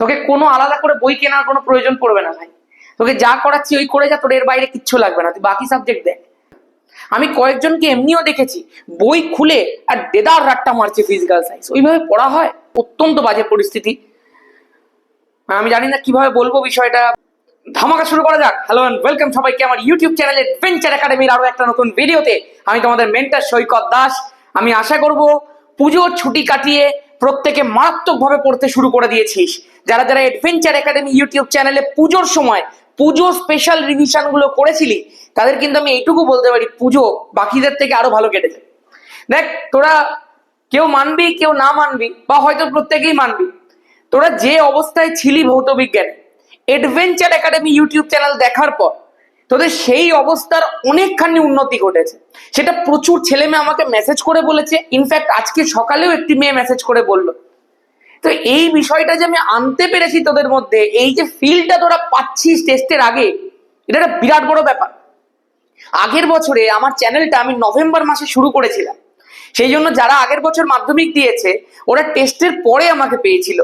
তোকে কোনো আলাদা করে বই কেনার কোনো প্রয়োজন পড়বে না ভাই। তোকে যা করাচ্ছি ওই করে যা, তোর এর বাইরে কিচ্ছু লাগবে না, তুই বাকি সাবজেক্ট দেখ। আমি কয়েকজনকে এমনিও দেখেছি বই খুলে আর দেদার রাট্টা মারছে ফিজিক্যাল সায়েন্স, ওইভাবে পড়া হয়? অত্যন্ত বাজে পরিস্থিতি। আমি জানি না কিভাবে বলবো বিষয়টা। ধামাকা শুরু করা যাক। হ্যালো এন্ড ওয়েলকাম সবাইকে আমার ইউটিউব চ্যানেল অ্যাডভেঞ্চার একাডেমির আরো একটা নতুন ভিডিওতে। আমি তোমাদের মেন্টর সৈকত দাস। আমি আশা করব পুজোর ছুটি কাটিয়ে প্রত্যেকে মারাত্মকভাবে পড়তে শুরু করে দিয়েছিস। যারা যারা অ্যাডভেঞ্চার একাডেমি ইউটিউব চ্যানেলে পুজোর সময় পুজো স্পেশাল রিভিশন গুলো করেছিলি, তাদের কিন্তু আমি এইটুকু বলতে পারি পুজো বাকিদের থেকে আরো ভালো কেটেছে। দেখ, তোরা কেউ মানবি কেউ না মানবি, বা হয়তো প্রত্যেকেই মানবি, তোরা যে অবস্থায় ছিলি ভৌত বিজ্ঞানে, অ্যাডভেঞ্চার একাডেমি ইউটিউব চ্যানেল দেখার পর তোদের সেই অবস্থার অনেকখানি উন্নতি ঘটেছে। সেটা প্রচুর ছেলে মেয়ে আমাকে মেসেজ করে বলেছে। ইনফ্যাক্ট আজকে সকালেও একটি মেয়ে মেসেজ করে বললো। তো এই বিষয়টা যে আমি আনতে পেরেছি তোদের মধ্যে, এই যে ফিলটা তোরা পাচ্ছিস টেস্টের আগে, এটা একটা বিরাট বড় ব্যাপার। আগের বছরে আমার চ্যানেলটা আমি নভেম্বর মাসে শুরু করেছিলাম, সেই জন্য যারা আগের বছর মাধ্যমিক দিয়েছে ওরা টেস্টের পরে আমাকে পেয়েছিল,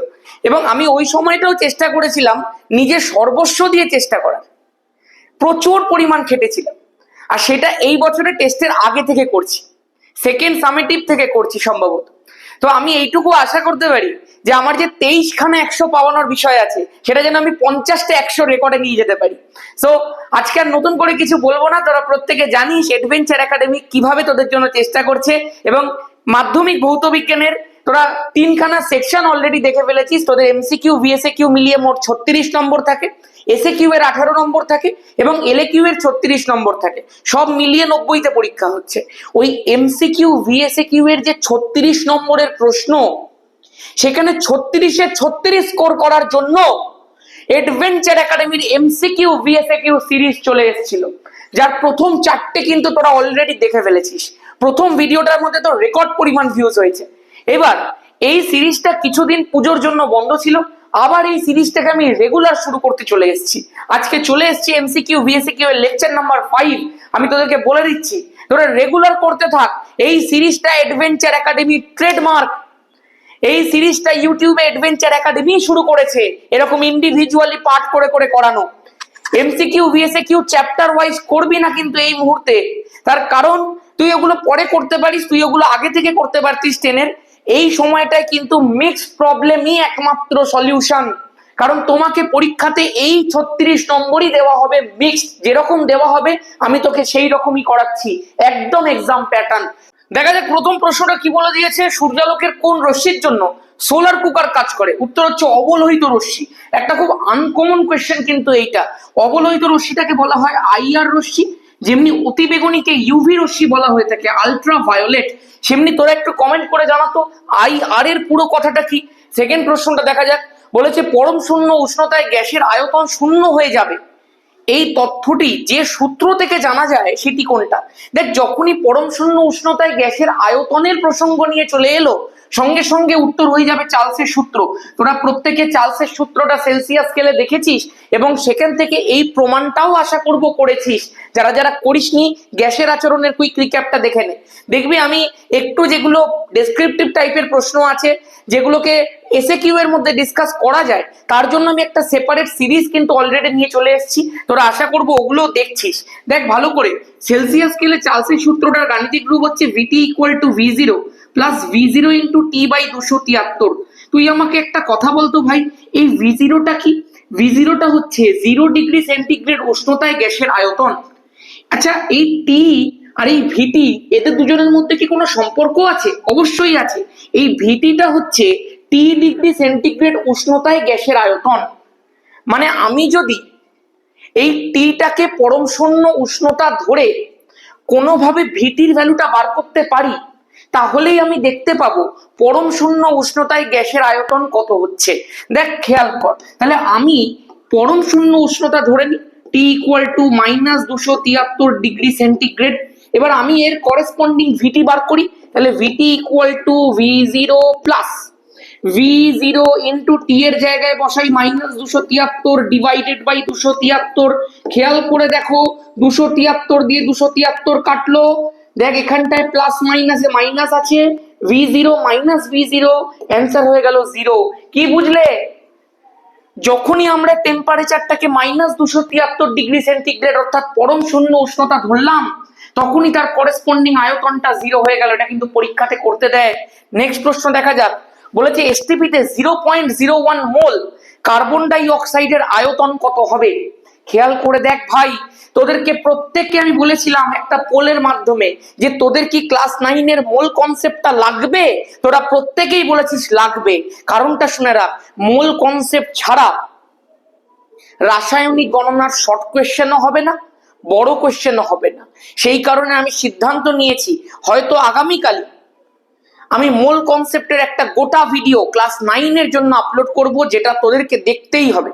এবং আমি ওই সময়টাও চেষ্টা করেছিলাম নিজের সর্বস্ব দিয়ে চেষ্টা করার। প্রচুর পরিমাণ খেটেছিলাম, আর সেটা এই বছরের টেস্টের আগে থেকে করছি, সেকেন্ড সামেটিভ থেকে করছি সম্ভবত। তো আমি এইটুকু আশা করতে পারি যে আমার যে 23খানা 100 পাওয়ানোর বিষয় আছে, সেটা যেন আমি 50টা 100 রেকর্ডে নিয়ে যেতে পারি। সো আজকে আর নতুন করে কিছু বলবো না, তোরা প্রত্যেকে জানিস অ্যাডভেঞ্চার একাডেমি কিভাবে তোদের জন্য চেষ্টা করছে। এবং মাধ্যমিক ভৌত বিজ্ঞানের তোরা 3খানা সেকশন অলরেডি দেখে ফেলেছিস। তোদের এমসিকিউ ভিএসএকিউ মিলিয়ে মোট 36 নম্বর থাকে, এসএকিউ এর 18 নম্বর থাকে, এবং এলএকিউ এর 36 নম্বর থাকে। সব মিলিয়ে 90তে পরীক্ষা হচ্ছে। ওই এমসিকিউ ভিএসএকিউ এর যে 36 নম্বরের প্রশ্ন, সেখানে 36-এ 36 স্কোর করার জন্য অ্যাডভেঞ্চার একাডেমির এমসিকিউ ভিএসএকিউ সিরিজ চলে এসেছিল, যার প্রথম 4টে কিন্তু তোরা অলরেডি দেখে ফেলেছিস। প্রথম ভিডিওটার মধ্যে তো রেকর্ড পরিমাণ ভিউজ হয়েছে। এবার এই সিরিজটা কিছুদিন পুজোর জন্য বন্ধ ছিল, আবার এই সিরিজটাকে আমি রেগুলার শুরু করতে চলে এসেছি। আজকে চলে এসেছি এমসিকিউ ভিএসএকিউ এর লেকচার নাম্বার 5। আমি তোদেরকে বলে দিচ্ছি, তোরা রেগুলার করতে থাক। এই সিরিজটা অ্যাডভেঞ্চার একাডেমির ট্রেডমার্ক। এই সিরিজটা ইউটিউবে অ্যাডভেঞ্চার একাডেমি শুরু করেছে এরকম ইন্ডিভিজুয়ালি পার্ট করে করে করানো। এমসিকিউ ভিএসএকিউ চ্যাপ্টার ওয়াইজ করবি না কিন্তু এই মুহূর্তে, তার কারণ তুই ওগুলো পরে করতে পারিস, তুই ওগুলো আগে থেকে করতে পারতিস 10-এর। এই সময়টায় কিন্তু মিক্সড প্রবলেমই একমাত্র সলিউশন, কারণ তোমাকে পরীক্ষাতে এই 36 নম্বরই দেওয়া হবে মিক্সড, যেরকম দেওয়া হবে আমি তোকে সেই রকমই করাচ্ছি, একদম এক্সাম প্যাটার্ন। দেখা যাক প্রথম প্রশ্নটা কি বলে দিয়েছে। সূর্যালোকের কোন রশ্মির জন্য সোলার কুকার কাজ করে? উত্তর হচ্ছে অবলোহিত রশ্মি। একটা খুব আনকমন কোয়েশ্চেন কিন্তু এইটা। অবলোহিত রশ্মিটাকে বলা হয় আইআর রশ্মি, যেমনি অতি বেগুনিকে ইউভি রশ্মি বলা হয়ে থাকে, আলট্রা ভায়োলেট। সেমনি তোরা একটু কমেন্ট করে জানাতো আইআর এর পুরো কথাটা কি। সেকেন্ড প্রশ্নটা দেখা যাক। বলেছে পরম শূন্য উষ্ণতায় গ্যাসের আয়তন শূন্য হয়ে যাবে, এই তথ্যটি যে সূত্র থেকে জানা যায় সেটি কোনটা? দেখ, যখনই পরম শূন্য উষ্ণতায় গ্যাসের আয়তনের প্রসঙ্গ নিয়ে চলে এলো, সঙ্গে সঙ্গে উত্তর হয়ে যাবে চার্লসের সূত্র। তোরা প্রত্যেকে চার্লসের সূত্রটা সেলসিয়াস স্কেলে দেখেছিস, এবং সেখান থেকে এই প্রমাণটাও আশা করব করেছিস। যারা যারা করিসনি, গ্যাসের আচরণের কুইক রিক্যাপটা দেখে নে। দেখবি আমি একটু যেগুলো ডেসক্রিপটিভ টাইপের প্রশ্ন আছে, যেগুলোকে এসএকিউ এর মধ্যে ডিসকাস করা যায়, তার জন্য আমি একটা সেপারেট সিরিজ কিন্তু অলরেডি নিয়ে চলে এসেছি। তোরা আশা করবো ওগুলো দেখছিস। দেখ ভালো করে, সেলসিয়াস স্কেলে চার্লসের সূত্রটার গাণিতিক রূপ হচ্ছে ভিটি ইকুয়াল টু ভি0 প্লাস ভি0 ইন্টু টি বাই 273। তুই আমাকে একটা কথা বলতো ভাই, এই ভি0টা কি? ভি0টা হচ্ছে 0 ডিগ্রি সেন্টিগ্রেড উষ্ণতায় গ্যাসের আয়তন। আচ্ছা, এই টি আর এই ভিটি, এদের দুজনের মধ্যে কি কোনো সম্পর্ক আছে? অবশ্যই আছে। এই ভিটিটা হচ্ছে টি ডিগ্রি সেন্টিগ্রেড উষ্ণতায় গ্যাসের আয়তন। মানে আমি যদি এই টিটাকে পরম শূন্য উষ্ণতা ধরে কোনোভাবে ভিটির ভ্যালুটা বার করতে পারি, তাহলেই আমি দেখতে পাবো পরম শূন্য উষ্ণতায় গ্যাসের আয়তন কত হচ্ছে। দেখ খেয়াল কর, তাহলে আমি পরম শূন্য উষ্ণতা ধরে নিই T equal to -273 degree centigrade. এবার আমি এর করেসপন্ডিং ভিটি বার করি, তাহলে ভিটি ইকুয়াল টু ভি0 প্লাস ভি0 ইন্টু টি এর জায়গায় বসাই -273 ডিভাইডেড বাই 273। খেয়াল করে দেখো, 273 দিয়ে 273 কাটলো। দেখ এখানটায় প্লাস মাইনাসে মাইনাস আছে, ভি0 মাইনাস ভি0, অ্যান্সার হয়ে গেল 0। কি বুঝলে? যখনই আমরা টেম্পারেচারটাকে -273 ডিগ্রি সেন্টিগ্রেড অর্থাৎ পরম শূন্য উষ্ণতা ধরলাম, তখনই তার করেসপন্ডিং আয়তনটা 0 হয়ে গেল। এটা কিন্তু পরীক্ষাতে করতে দেয়। নেক্সট প্রশ্ন দেখা যাক। বলেছে এসটিপিতে 0.01 মোল কার্বন ডাই অক্সাইডের আয়তন কত হবে? খেয়াল করে দেখ ভাই, তোদেরকে প্রত্যেককে আমি বলেছিলাম একটা পোলের মাধ্যমে যে তোদের কি ক্লাস 9-এর মোল কনসেপ্টটা লাগবে। তোরা প্রত্যেকেই বলেছিস লাগবে। কারণটা শুনে রাখ, মোল কনসেপ্ট ছাড়া রাসায়নিক গণনার শর্ট কোয়েশ্চেনও হবে না, বড় কোয়েশ্চেনও হবে না। সেই কারণে আমি সিদ্ধান্ত নিয়েছি হয়তো আগামীকাল আমি মোল কনসেপ্টের একটা গোটা ভিডিও ক্লাস 9-এর জন্য আপলোড করব, যেটা তোদেরকে দেখতেই হবে।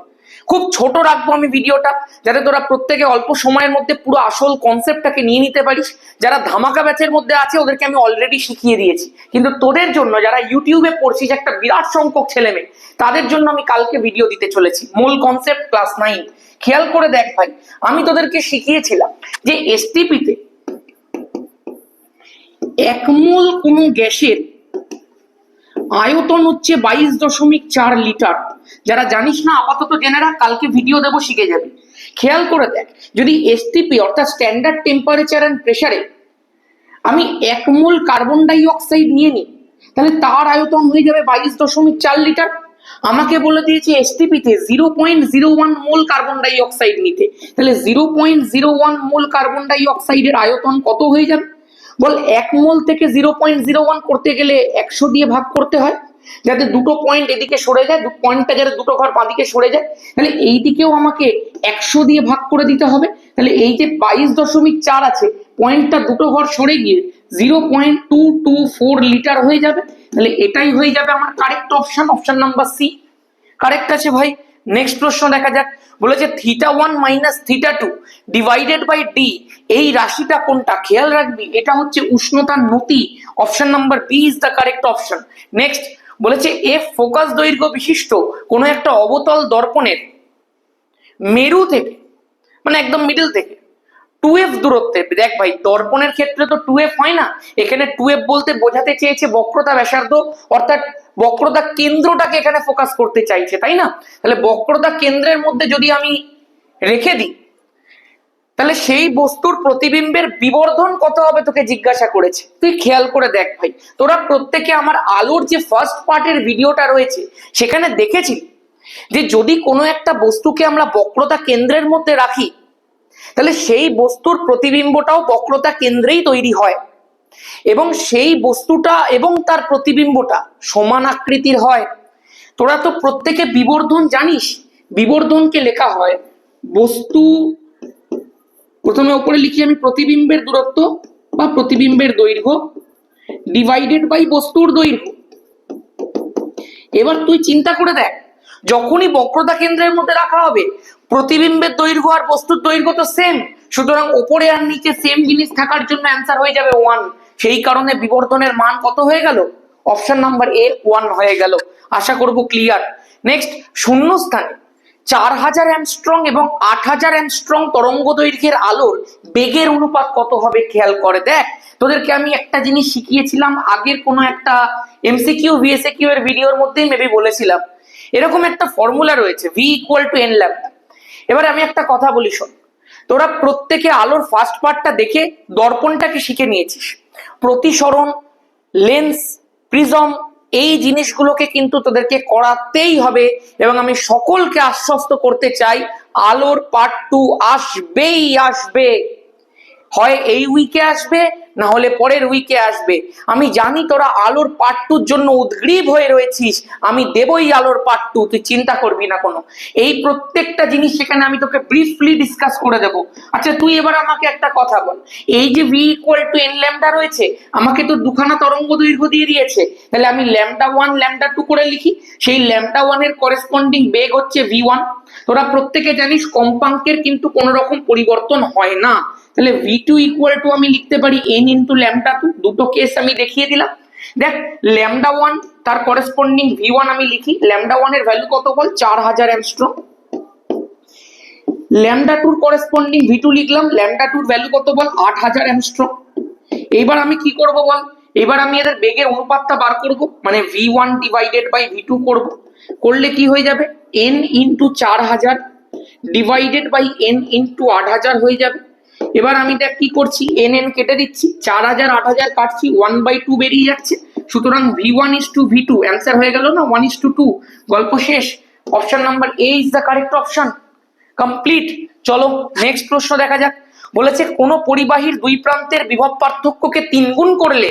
খুব ছোট রাখবো আমি ভিডিওটা, যাতে তোরা প্রত্যেকে অল্প সময়ের মধ্যে পুরো আসল কনসেপ্টটাকে নিয়ে নিতে পারিস। যারা ধামাকা ব্যাচের মধ্যে আছে ওদেরকে আমি অলরেডি শিখিয়ে দিয়েছি, কিন্তু তোদের জন্য যারা ইউটিউবে পড়ছিস একটা বিরাট সংখ্যক ছেলে মেয়ে, তাদের জন্য আমি কালকে ভিডিও দিতে চলেছি মোল কনসেপ্ট ক্লাস 9। খেয়াল করে দেখ ভাই, আমি তোদেরকে শিখিয়েছিলাম যে এসটিপিতে 1 মোল কোনো গ্যাসের আয়তন হচ্ছে 22.4 লিটার। যারা জানিস না আপাতত জেনে রাখ, কালকে ভিডিও দেবো, শিখে যাবি। খেয়াল করে দেখ, যদি এসটিপি অর্থাৎ স্ট্যান্ডার্ড টেম্পারেচার এন্ড প্রেসারে আমি 1 মোল কার্বন ডাই অক্সাইড নিয়ে নিই, তাহলে তার আয়তন হয়ে যাবে 22.4 লিটার। আমাকে বলে দিয়েছে এসটিপিতে 0.01 মোল কার্বন ডাই অক্সাইড নিতে, তাহলে 0.01 মোল কার্বন ডাই অক্সাইডের আয়তন কত হয়ে যাবে বল? 1 মোল থেকে 0.01 করতে গেলে 100 দিয়ে ভাগ করতে হয়, যাতে দুটো পয়েন্ট এদিকে সরে যায়, পয়েন্টটা যাতে দুটো ঘর বাঁদিকে সরে যায়। তাহলে এই দিকেও আমাকে 100 দিয়ে ভাগ করে দিতে হবে। তাহলে এই যে 22.4 আছে, পয়েন্টটা দুটো ঘর সরে গিয়ে 0.224 লিটার হয়ে যাবে। তাহলে এটাই হয়ে যাবে আমার correct option, option number C correct আছে ভাই। নেক্সট প্রশ্ন দেখা যাক। বলেছে θ1 - θ2 ডিভাইডেড বাই ডি, এই রাশিটা কোনটা? খেয়াল রাখবি এটা হচ্ছে উষ্ণতার নতি। Option number B is the correct option. Next বলেছে এফ ফোকাস দৈর্ঘ্য বিশিষ্ট কোনো একটা অবতল দর্পণের মেরু থেকে, মানে একদম মিডল থেকে 2f দূরত্বে, দেখ ভাই দর্পণের ক্ষেত্রে তো 2f হয় না, এখানে 2f বলতে বোঝাতে চেয়েছে বক্রতা ব্যাসার্ধ, অর্থাৎ বক্রতা কেন্দ্রটাকে এখানে ফোকাস করতে চাইছে, তাই না? তাহলে বক্রতা কেন্দ্রের মধ্যে যদি আমি রেখে দিই, তাহলে সেই বস্তুর প্রতিবিম্বের বিবর্ধন কত হবে তোকে জিজ্ঞাসা করেছে। তুই খেয়াল করে দেখ ভাই, তোরা প্রত্যেকে আমার আলোর যে ফার্স্ট পার্টের ভিডিওটা রয়েছে সেখানে দেখেছি যে যদি কোনো একটা বস্তুকে আমরা বক্রতা কেন্দ্রের মধ্যে রাখি, তাহলে সেই বস্তুর প্রতিবিম্বটাও বক্রতা কেন্দ্রেই তৈরি হয়, এবং সেই বস্তুটা এবং তার প্রতিবিম্বটা সমান আকৃতির হয়। তোরা তো প্রত্যেকে বিবর্ধন জানিস, বিবর্ধনকে লেখা হয় বস্তু, প্রথমে উপরে লিখি আমি প্রতিবিম্বের দূরত্ব বা প্রতিবিম্বের দৈর্ঘ্য ডিভাইডেড বাই বস্তুর দৈর্ঘ্য। এবার তুই চিন্তা করে দেখ, যখনই বক্রতা কেন্দ্রের মধ্যে রাখা হবে প্রতিবিম্বের দৈর্ঘ্য আর বস্তুর দৈর্ঘ্য তো সেম, সুতরাং উপরে আর নিচে সেম জিনিস থাকার জন্য অ্যান্সার হয়ে যাবে 1। সেই কারণে বিবর্ধনের মান কত হয়ে গেল? অপশন নাম্বার এ 1 হয়ে গেল। আশা করব ক্লিয়ার। নেক্সট, শূন্যস্থানে 4000 অ্যামস্ট্রং এবং 8000 অ্যামস্ট্রং তরঙ্গ দৈর্ঘ্যের আলোর বেগের অনুপাত কত হবে? খেয়াল করে দেখ, তোদেরকে আমি একটা জিনিস শিখিয়েছিলাম আগের কোনো একটা এমসিকিউ ভিএসকিউ এর ভিডিওর মধ্যেই মেবি বলেছিলাম, এরকম একটা ফর্মুলা রয়েছে v = n ল্যাম্ডা। এবার আমি একটা কথা বলি শোন, তোরা প্রত্যেকে আলোর ফার্স্ট পার্টটা দেখে দর্পণটাকে শিখে নিয়েছিস, প্রতিসরণ, লেন্স, প্রিজম, এই জিনিসগুলোকে কিন্তু তোদেরকে করাতেই হবে। এবং আমি সকলকে আশ্বস্ত করতে চাই আলোর পার্ট 2 আসবেই আসবে, হয় এই উইকে আসবে না হলে পরের উইকে আসবে। আমি জানি তোরা আলোর পার্ট 2-র জন্য উদ্গ্রীব হয়ে রয়েছিস, আমি দেবই আলোর পার্ট 2, তুই চিন্তা করবি না কোনো। এই প্রত্যেকটা জিনিস সেখানে আমি তোকে ব্রিফলি ডিসকাস করে দেবো। আচ্ছা তুই এবার আমাকে একটা কথা বল, এই যে v = n ল্যাম্ডা রয়েছে, আমাকে তো দুখানা তরঙ্গ দৈর্ঘ্য দিয়ে দিয়েছে, তাহলে আমি λ1 λ2 করে লিখি। সেই λ1 এর করেসপন্ডিং বেগ হচ্ছে v1। তোরা প্রত্যেকে জানিস কম্পাঙ্কের কিন্তু কোনো রকম পরিবর্তন হয় না, তাহলে v2 = আমি লিখতে পারি n × λ2। দুটো কেস আমি দেখিয়ে দিলাম। দেখ λ1 তার করেসপন্ডিং v1 আমি লিখি, λ1 এর ভ্যালু কত বল? 4000 অ্যামস্ট্রং। λ2 এর করেসপন্ডিং v2 লিখলাম, λ2 এর ভ্যালু কত বল? 8000 অ্যামস্ট্রং। এইবার আমি কি করব বল? এবার আমি এদের বেগের অনুপাতটা বার করব, মানে v1 / v2 করব। করলে কি হয়ে যাবে, n into 4000 divided by n into 8000 হয়ে যাবে। এবার আমি দেখ কি করছি, n কেটে দিচ্ছি, 4000 8000 কাটছি, 1/2 বেরিয়ে যাচ্ছে। সুতরাং v1:v2 অ্যান্সার হয়ে গেল না, 1:2, গল্প শেষ। Option number A is the correct option. Complete. চলো নেক্সট প্রশ্ন দেখা যাক। বলেছে কোন পরিবাহীর দুই প্রান্তের বিভব পার্থক্যকে 3 গুণ করলে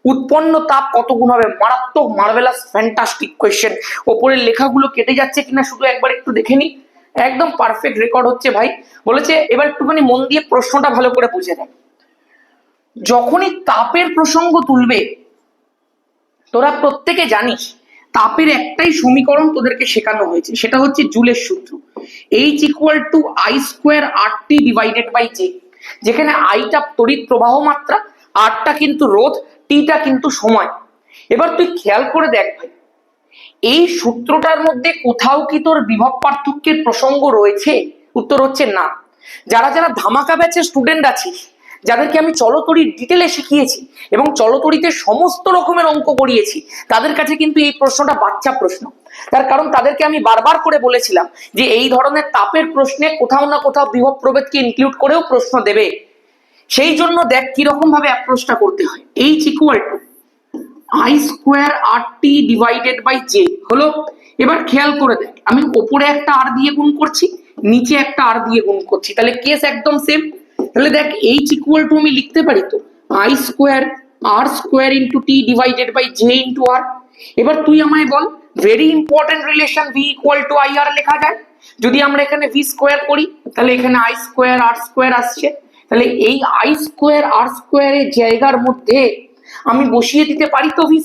উৎপন্ন তাপ কত গুণ হবে? মারাত্মক, মার্ভেলাস, ফ্যান্টাস্টিক কোয়েশ্চেন। ওপরের লেখাগুলো কেটে যাচ্ছে কিনা শুধু একবার একটু দেখে নি। একদম পারফেক্ট রেকর্ড হচ্ছে ভাই। বলেছে এবার একটুখানি মন দিয়ে প্রশ্নটা ভালো করে বুঝে নেয়। যখনই তাপের প্রসঙ্গ তুলবে, তোরা প্রত্যেকে জানিস তাপের একটাই সমীকরণ তোদেরকে শেখানো হয়েছে, সেটা হচ্ছে জুলের সূত্র, H=I²RT ডিভাইডেড বাই J, যেখানে আইটা তড়িৎ প্রবাহ মাত্রা, আরটা কিন্তু রোধ, টিটা কিন্তু সময়। এবার তুই খেয়াল করে দেখ ভাই, এই সূত্রটার মধ্যে কোথাও কি তোর বিভব পার্থক্যের প্রসঙ্গ রয়েছে? উত্তর হচ্ছে না। যারা যারা ধামাকা ব্যাচের স্টুডেন্ট আছিস, যাদেরকে আমি চলতড়ির ডিটেলে শিখিয়েছি এবং চলতড়িতে সমস্ত রকমের অঙ্ক করিয়েছি, তাদের কাছে কিন্তু এই প্রশ্নটা বাচ্চা প্রশ্ন। তার কারণ তাদেরকে আমি বারবার করে বলেছিলাম যে এই ধরনের তাপের প্রশ্নে কোথাও না কোথাও বিভব প্রভেদকে ইনক্লুড করেও প্রশ্ন দেবে। সেই জন্য দেখ কিরকম ভাবে অ্যাপ্রোচটা করতে হয়। H=I²RT ডিভাইডেড বাই J হলো। এবার খেয়াল করে দেখ, আমি ওপরে একটা আর দিয়ে গুণ করছি, নিচে একটা আর দিয়ে গুণ করছি, তাহলে কেস একদম সেম। তাহলে দেখ H= আমি লিখতে পারি তো I²R² into T divided by J into R. এবার তুই আমায় বল, ভেরি ইম্পর্টেন্ট রিলেশন V=IR লেখা যায়। যদি আমরা এখানে V² করি তাহলে এখানে I²R² আসছে, তাহলে এই I²R² এর জায়গার মধ্যে আমি বসিয়ে দিতে পারি তো V²।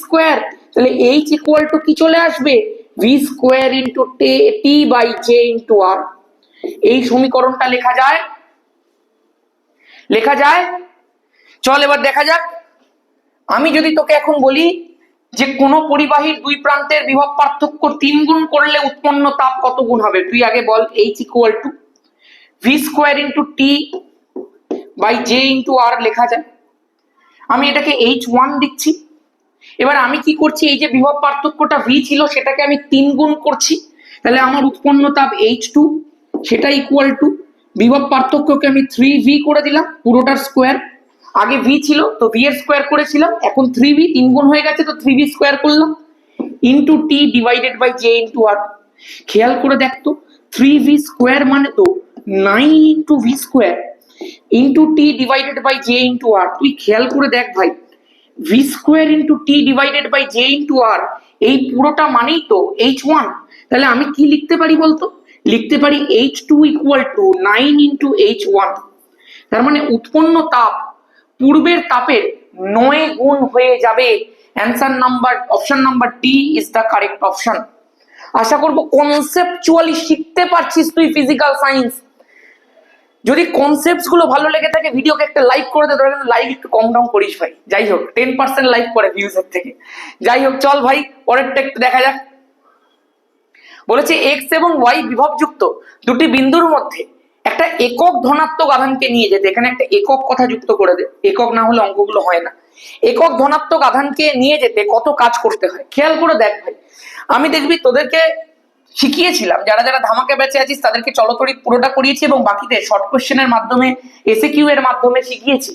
তাহলে H= কি চলে আসবে, V² into T by J into R. এই সমীকরণটা লেখা যায়, লেখা যায়। চল এবার দেখা যাক, আমি যদি তোকে এখন বলি যে কোন পরিবাহীর দুই প্রান্তের বিভব পার্থক্য 3 গুণ করলে উৎপন্ন তাপ কত গুণ হবে, তুই আগে বল। H=V² into T by J into R লেখা যায়। আমি এটাকে H1 দিচ্ছি। এবার আমি কি করছি, এই যে বিভব পার্থক্যটা V ছিল সেটাকে আমি 3 গুণ করছি, তাহলে আমার উৎপন্ন তাপ H2, সেটা ইকুয়াল টু বিভব পার্থক্যকে আমি 3V করে দিলাম পুরোটার স্কোয়ার। আগে V ছিল তো V এর স্কোয়ার করেছিলাম, এখন 3V 3 গুণ হয়ে গেছে তো 3V স্কোয়ার করলাম into T divided by J into R. খেয়াল করে দেখতো 3V স্কোয়ার মানে তো 9 into V square into T divided by J into R. তুই খেয়াল করে দেখ ভাই, V² into T divided by J into R, এই পুরোটা মানেই তো H1। তাহলে আমি কি লিখতে পারি বলতো, লিখতে পারি H2 equal to 9 into H1। তার মানে উৎপন্ন তাপ পূর্বের তাপের 9 গুণ হয়ে যাবে। Answer number, option number D is the correct option. আশা করবো কনসেপচুয়ালি শিখতে পারছিস তুই ফিজিক্যাল সায়েন্স। যদি কনসেপ্টস গুলো ভালো লেগে থাকে ভিডিওকে একটা লাইক করে দে, ধরে লাইক একটু কম ডাউন করিস ভাই। যাই হোক 10% লাইক করে ভিউজের থেকে। যাই হোক চল ভাই পরেরটা একটু দেখা যাক। বলেছে এক্স এবং ওয়াই বিভবযুক্ত দুটি বিন্দুর মধ্যে একটা একক ধনাত্মক আধানকে নিয়ে যেতে, এখানে একটা একক কথা যুক্ত করে দে, একক না হলে অঙ্কগুলো হয় না। একক ধনাত্মক আধানকে নিয়ে যেতে কত কাজ করতে হয় খেয়াল করে দেখ ভাই। আমি দেখবি তোদেরকে শিখিয়েছিলাম, যারা যারা ধামাকা ব্যাচে আছিস তাদেরকে চলতড়িৎ পুরোটা করিয়েছি এবং বাকিতে শর্ট কোশ্চেনের মাধ্যমে এসএকিউ এর মাধ্যমে শিখিয়েছি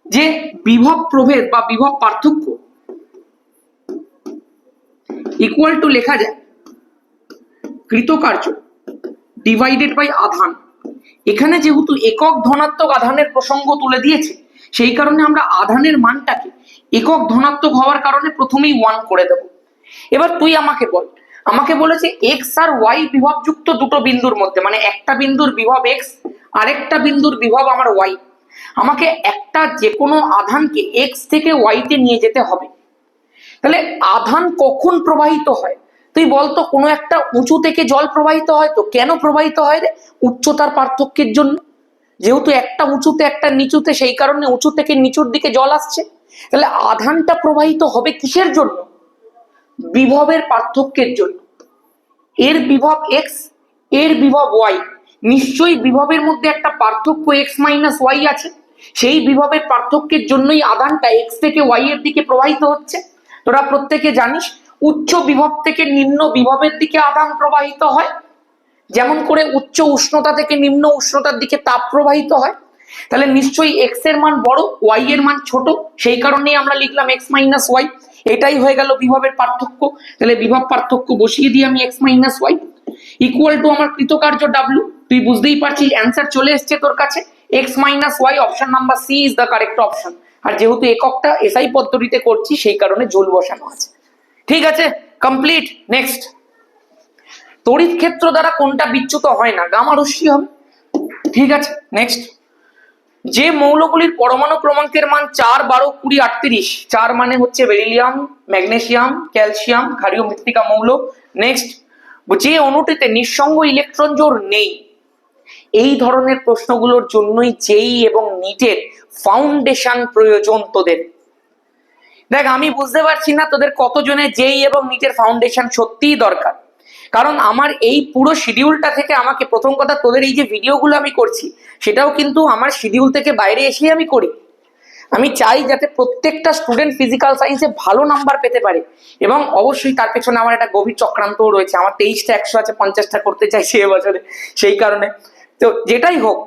যে বিভব প্রভেদ বা বিভব পার্থক্য ইকুয়াল টু লেখা যায় কৃতকার্য ডিভাইডেড বাই আধান। এখানে যেহেতু একক ধনাত্মক আধানের প্রসঙ্গ তুলে দিয়েছে সেই কারণে আমরা আধানের মানটাকে একক ধনাত্মক হওয়ার কারণে প্রথমেই 1 করে দেব। এবার তুই আমাকে বল, আমাকে বলেছে এক্স আর ওয়াই বিভবযুক্ত দুটো বিন্দুর মধ্যে, মানে একটা বিন্দুর বিভব এক্স আরেকটা বিন্দুর বিভব আমার ওয়াই, আমাকে একটা যে কোনো আধানকে এক্স থেকে ওয়াইতে নিয়ে যেতে হবে। তাহলে আধান কখন প্রবাহিত হয় তুই বলতো, কোনো একটা উঁচু থেকে জল প্রবাহিত হয় তো, কেন প্রবাহিত হয় রে? উচ্চতার পার্থক্যের জন্য। যেহেতু একটা উঁচুতে একটা নিচুতে, সেই কারণে উঁচু থেকে নিচুর দিকে জল আসছে। তাহলে আধানটা প্রবাহিত হবে কিসের জন্য? বিভবের পার্থক্যের জন্য। এর বিভব এক্স, এর বিভব ওয়াই, নিশ্চয়ই বিভবের মধ্যে একটা পার্থক্য এক্স মাইনাস ওয়াই আছে। সেই বিভবের পার্থক্যের জন্যই আধানটা এক্স থেকে ওয়াই এর দিকে প্রবাহিত হচ্ছে। তোরা প্রত্যেকে জানিস উচ্চ বিভব থেকে নিম্ন বিভবের দিকে আদান প্রবাহিত হয়, যেমন করে উচ্চ উষ্ণতা থেকে নিম্ন উষ্ণতার দিকে তাপ প্রবাহিত হয়। তাহলে নিশ্চয়ই এক্স এর মান বড়, ওয়াই এর মান ছোট, সেই কারণেই আমরা লিখলাম এক্স মাইনাস ওয়াই। এটাই হয়ে গেল বিভবের পার্থক্য। তাহলে বিভব পার্থক্য বসিয়ে দিই আমি X minus Y equal to আমার কৃতকার্য ডাব্লিউ। তুই বুঝতেই পারছিস অ্যান্সার চলে এসছে তোর কাছে, X minus Y, option number C is the correct option. আর যেহেতু এককটা এসআই পদ্ধতিতে করছি সেই কারণে জুল বসানো আছে। ঠিক আছে, কমপ্লিট। নেক্সট, তড়িৎ ক্ষেত্র দ্বারা কোনটা বিচ্যুত হয় না? গামা রশ্মি হবে। ঠিক আছে, নেক্সট, যে মৌলগুলির পরমাণু ক্রমাঙ্কের মান 4, 12, 20, 38, 4 মানে হচ্ছে বেরিলিয়াম, ম্যাগনেসিয়াম, ক্যালসিয়াম, ক্ষারীয় মৃত্তিকা মৌল। নেক্সট, যে অণুটিতে নিঃসঙ্গ ইলেকট্রন জোড় নেই। এই ধরনের প্রশ্নগুলোর জন্যই জেই এবং নিটের ফাউন্ডেশন প্রয়োজন তোদের। দেখ, আমি বুঝতে পারছি না তোদের কতজনের জেই এবং নিটের ফাউন্ডেশন সত্যিই দরকার, কারণ আমার এই পুরো শিডিউলটা থেকে আমাকে, প্রথম কথা তোদের এই যে ভিডিওগুলো আমি করছি সেটাও কিন্তু আমার শিডিউল থেকে বাইরে এসেই আমি করি। আমি চাই যাতে প্রত্যেকটা স্টুডেন্ট ফিজিক্যাল সায়েন্সে ভালো নাম্বার পেতে পারে, এবং অবশ্যই তার পেছনে আমার একটা গভীর চক্রান্তও রয়েছে। আমার 23টা 100 আছে, 50টা করতে চাইছি এবছরে, সেই কারণে। তো যেটাই হোক,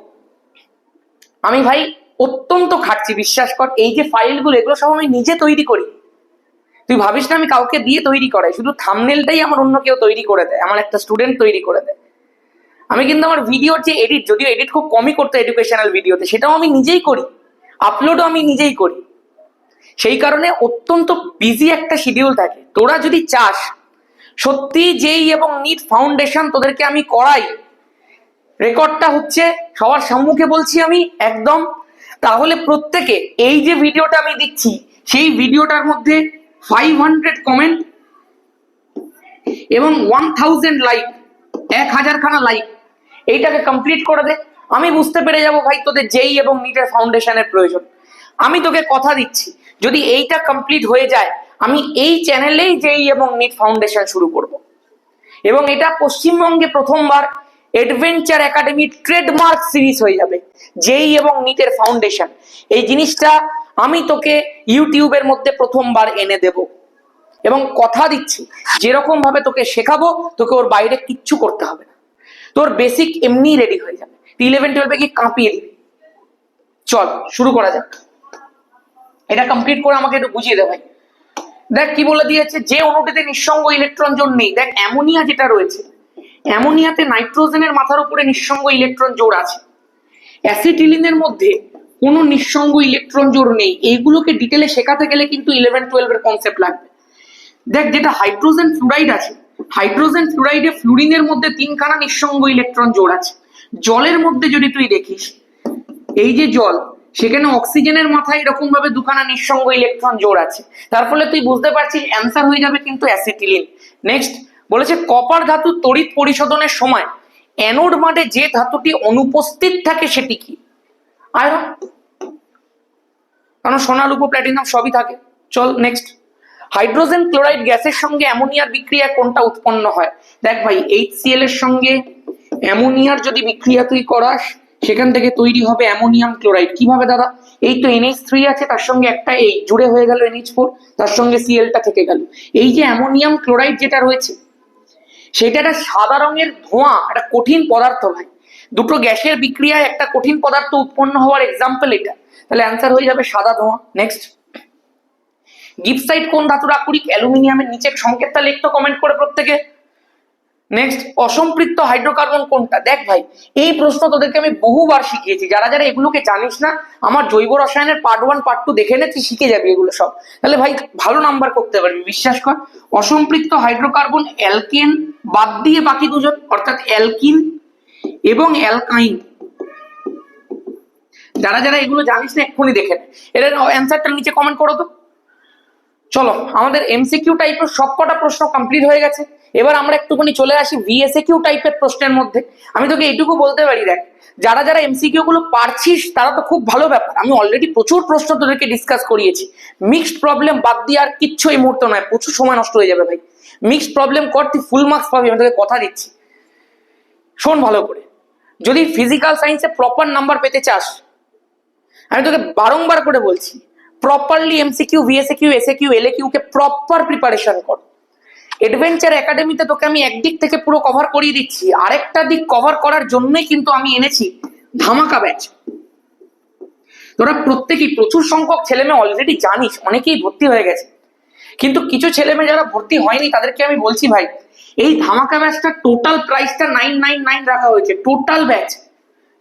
আমি ভাই অত্যন্ত খাটছি, বিশ্বাস কর। এই যে ফাইলগুলো, এগুলো সব আমি নিজে তৈরি করি। তুই ভাবিস না আমি কাউকে দিয়ে তৈরি করাই, শুধু থাম্বনেলটাই আমার অন্য কেউ তৈরি করে দেয়, আমার একটা স্টুডেন্ট তৈরি করে দেয়। আমি কিন্তু আমার ভিডিওর যে এডিট, যদিও এডিট খুব কমই করতে এডুকেশনাল ভিডিওতে, সেটাও আমি নিজেই করি, আপলোডও আমি নিজেই করি। সেই কারণে অত্যন্ত বিজি একটা শিডিউল থাকে। তোরা যদি চাস সত্যি জেই এবং নিট ফাউন্ডেশন তোদেরকে আমি করাই, রেকর্ডটা হচ্ছে সবার সম্মুখে বলছি আমি একদম, তাহলে প্রত্যেকে এই যে ভিডিওটা আমি দিচ্ছি সেই ভিডিওটার মধ্যে 500 কমেন্ট এবং 1000 লাইক, 1000 খানা লাইক, এইটাকে কমপ্লিট করে দে। আমি বুঝতে পেরে যাব ভাই তোদের জেই এবং নিটের ফাউন্ডেশনের প্রয়োজন। আমি তোকে কথা দিচ্ছি, যদি এইটা কমপ্লিট হয়ে যায়, আমি এই চ্যানেলেই জেই এবং নিট ফাউন্ডেশন শুরু করব, এবং এটা পশ্চিমবঙ্গে প্রথমবার অ্যাডভেঞ্চার একাডেমি ট্রেডমার্ক সিরিজ হয়ে যাবে, জেই এবং নিটের ফাউন্ডেশন। এই জিনিসটা আমি তোকে ইউটিউবের মধ্যে প্রথমবার এনে দেব, এবং কথা দিচ্ছি যেরকম ভাবে তোকে শেখাবো তোকে ওর বাইরে কিচ্ছু করতে হবে না, তোর বেসিক এমনি রেডি হয়ে যাবে। 11-12 কি কাঁপিয়ে দিবি। চল শুরু করা যাক, এটা কমপ্লিট করে আমাকে একটু বুঝিয়ে দে ভাই। দেখ কি বলে দিয়েছে, যে অণুটিতে নিঃসঙ্গ ইলেকট্রন জোড় নেই। দেখ, অ্যামোনিয়া যেটা রয়েছে, অ্যামোনিয়াতে নাইট্রোজেনের মাথার উপরে নিঃসঙ্গ ইলেকট্রন জোড় আছে। অ্যাসিটিলিনের মধ্যে কোনো নিঃসঙ্গ ইলেকট্রন জোড় নেই। এইগুলোকে ডিটেলে শেখাতে গেলে কিন্তু 11-12 এর কনসেপ্ট লাগবে। দেখ, যেটা হাইড্রোজেন ফ্লুরাইড আছে, হাইড্রোজেন ফ্লুরাইডে ফ্লুরিনের মধ্যে 3খানা নিঃসঙ্গ ইলেকট্রন জোড় আছে। জলের মধ্যে যদি তুই দেখিস, এই যে জল, সেখানে অক্সিজেনের মাথায় এরকম ভাবে 2খানা নিঃসঙ্গ ইলেকট্রন জোড় আছে। তার ফলে তুই বুঝতে পারছিস অ্যান্সার হয়ে যাবে কিন্তু অ্যাসিটিলিন। নেক্সট বলেছে, কপার ধাতু তড়িৎ পরিশোধনের সময় অ্যানোড মাঠে যে ধাতুটি অনুপস্থিত থাকে সেটি কি? আয়রন, কারণ সোনা, রূপো, প্ল্যাটিনাম সবই থাকে। চল নেক্সট, হাইড্রোজেন ক্লোরাইড গ্যাসের সঙ্গে অ্যামোনিয়ার বিক্রিয়া কোনটা উৎপন্ন হয়? দেখ ভাই, HCl এর সঙ্গে অ্যামোনিয়ার যদি বিক্রিয়া তুই করাস, সেখান থেকে তৈরি হবে অ্যামোনিয়াম ক্লোরাইড। কিভাবে দাদা? এই তো NH3 আছে, তার সঙ্গে একটা এই জুড়ে হয়ে গেল NH4, তার সঙ্গে Clটা থেকে গেল। এই যে অ্যামোনিয়াম ক্লোরাইড যেটা রয়েছে, সেটা একটা সাদা রঙের ধোঁয়া, একটা কঠিন পদার্থ ভাই। দুটো গ্যাসের বিক্রিয়ায় একটা কঠিন পদার্থ উৎপন্ন হওয়ার এক্সাম্পল এটা। তাহলে অ্যান্সার হয়ে যাবে সাদা ধোঁয়া। নেক্সট, গিপসাইট কোন ধাতুর আকরিক? অ্যালুমিনিয়ামের। নিচে সংকেতটা লিখতো কমেন্ট করে প্রত্যেকে। নেক্সট, অসম্পৃক্ত হাইড্রোকার্বন কোনটা? দেখ ভাই, এই প্রশ্ন তোদেরকে আমি বহুবার শিখিয়েছি। যারা যারা এগুলোকে জানিস না, আমার জৈব রসায়নের পার্ট 1 পার্ট 2 দেখে নে, তুই শিখে যাবি এগুলো সব। তাহলে ভাই ভালো নাম্বার করতে পারবি, বিশ্বাস কর। অসম্পৃক্ত হাইড্রোকার্বন অ্যালকেন বাদ দিয়ে বাকি দুজন, অর্থাৎ অ্যালকিন এবং অ্যালকাইন। যারা যারা এগুলো জানিস না এক্ষুনি দেখে নে, এর অ্যান্সারটা নিচে কমেন্ট করো তো। চলো, আমাদের এমসিকিউ টাইপের সবকটা প্রশ্ন কমপ্লিট হয়ে গেছে। এবার আমরা একটুখানি চলে আসি ভিএসএকিউ টাইপের প্রশ্নের মধ্যে। আমি তোকে এইটুকু বলতে পারি, দেখ, যারা যারা এমসিকিউ গুলো পারছিস তারা তো খুব ভালো ব্যাপার। আমি অলরেডি প্রচুর প্রশ্ন তোদেরকে ডিসকাস করিয়েছি। মিক্সড প্রবলেম বাদ দিয়ে আর কিচ্ছু এই মুহূর্তে নয়, প্রচুর সময় নষ্ট হয়ে যাবে ভাই। মিক্সড প্রবলেম কর, তুই ফুল মার্কস পাবি, আমি তোকে কথা দিচ্ছি। শোন ভালো করে, যদি ফিজিক্যাল সায়েন্সে প্রপার নাম্বার পেতে চাস, আমি তোকে বারংবার করে বলছি, প্রপারলি এমসিকিউ, ভিএসএকিউ, এসএকিউ, এলএকিউ কে প্রপার প্রিপারেশন কর। অ্যাডভেঞ্চার একাডেমিতে তোকে আমি একদিক থেকে পুরো কভার করিয়ে দিচ্ছি, আরেকটা দিক কভার করার জন্যই কিন্তু আমি এনেছি ধামাকা ব্যাচ। তোরা প্রত্যেকেই, প্রচুর সংখ্যক ছেলে মেয়ে অলরেডি জানিস, অনেকেই ভর্তি হয়ে গেছে, কিন্তু কিছু ছেলে মেয়ে যারা ভর্তি হয়নি তাদেরকে আমি বলছি ভাই, এই ধামাকা ব্যাচটা টোটাল প্রাইসটা 999 রাখা হয়েছে, টোটাল ব্যাচ।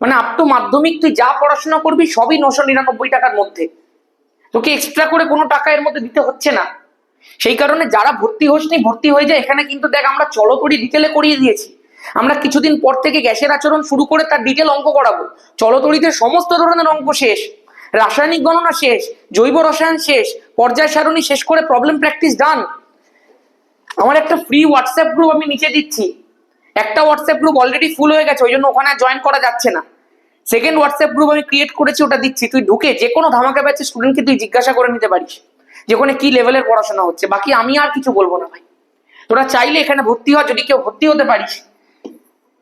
মানে আপ টু মাধ্যমিক তুই যা পড়াশোনা করবি সবই 999 টাকার মধ্যে, তোকে এক্সট্রা করে কোনো টাকা এর মধ্যে দিতে হচ্ছে না। সেই কারণে যারা ভর্তি হোসনি ভর্তি হয়ে যায়। এখানে কিন্তু দেখ আমরা চলতরি ডিটেলে করিয়ে দিয়েছি, আমরা কিছুদিন পর থেকে গ্যাসের আচরণ শুরু করে তার ডিটেল অঙ্ক করাবো। চলতরিতে সমস্ত ধরনের অঙ্ক শেষ, রাসায়নিক গণনা শেষ, জৈব রসায়ন শেষ, পর্যায় সারণী শেষ করে প্রবলেম প্র্যাকটিস ডান। আমার একটা ফ্রি হোয়াটসঅ্যাপ গ্রুপ আমি নিচে দিচ্ছি, একটা হোয়াটসঅ্যাপ গ্রুপ অলরেডি ফুল হয়ে গেছে, ওই জন্য ওখানে জয়েন করা যাচ্ছে না। সেকেন্ড হোয়াটসঅ্যাপ গ্রুপ আমি ক্রিয়েট করেছি, ওটা দিচ্ছি, তুই ঢুকে যে কোনো ধামাকা ব্যাচের স্টুডেন্টকে তুই জিজ্ঞাসা করে নিতে পারিস যে ওখানে কি লেভেলের পড়াশোনা হচ্ছে। বাকি আমি আর কিছু বলবো না ভাই, তোরা চাইলে এখানে ভর্তি হ, যদি কেউ ভর্তি হতে পারিস